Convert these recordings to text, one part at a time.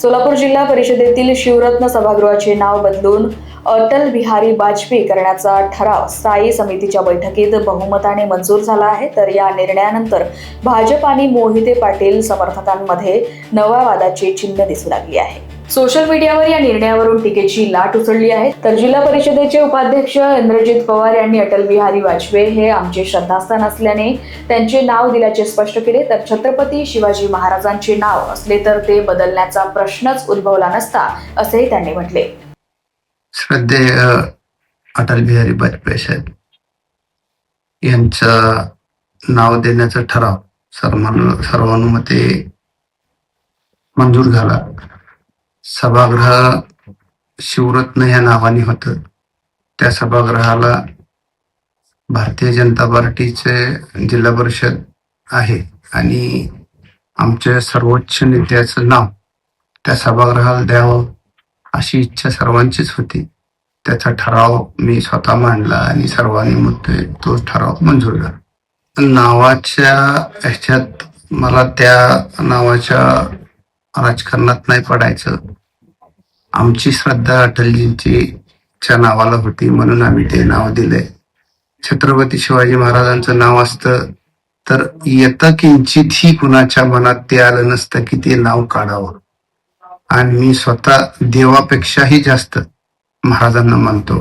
सोलापूर जिल्हा परिषदेतील शिवरत्न सभागृहाचे नाव बदलून अटल बिहारी वाजपेयी करण्याचा ठराव स्थायी समितीच्या बैठकीत बहुमताने मंजूर झाला आहे. तर या निर्णयानंतर भाजप आणि मोहिते पाटील समर्थकांमध्ये नव्या वादाची चिन्ह दिसू लागली आहे. सोशल मीडियावर या निर्णयावरून टीकेची लाट उसळली आहे. तर जिल्हा परिषदेचे उपाध्यक्ष इंद्रजित पवार यांनी अटल बिहारी वाजपेयी हे आमचे श्रद्धास्थान असल्याने त्यांचे नाव दिल्याचे स्पष्ट केले. तर छत्रपती शिवाजी महाराजांचे नाव असले तर ते बदलण्याचा प्रश्नच उद्भवला नसता, असेही त्यांनी म्हटले. श्रद्धेय अटल बिहारी वाजपेयी साहेब यांचं नाव देण्याचा ठराव सर्वानुमते मंजूर झाला. सभागृह शिवरत्न या नावाने होतं. त्या सभागृहाला भारतीय जनता पार्टीचे जिल्हा परिषद आहे आणि आमच्या सर्वोच्च नेत्याचं नाव त्या सभागृहाला द्यावं अशी इच्छा सर्वांचीच होती. त्याचा ठराव मी स्वतः मांडला आणि सर्वानुमते तो ठराव मंजूर झाला. नावाच्या ह्याच्यात मला त्या नावाच्या राजकारणात नाही पडायचं. आमची श्रद्धा अटलजींच्या नावाला होती म्हणून आम्ही ते नाव दिलंय. छत्रपती शिवाजी महाराजांचं नाव असतं तर येतं किंचितही कुणाच्या मनात ते आलं नसतं की ते नाव काढावं. आणि मी स्वतः देवापेक्षाही जास्त महाराजांना मानतो.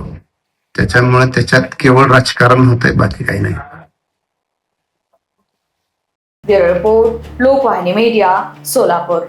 त्याच्यामुळे त्याच्यात केवळ राजकारण होतंय, बाकी काही नाही. Bureau report, Lokvahini media, Solapur.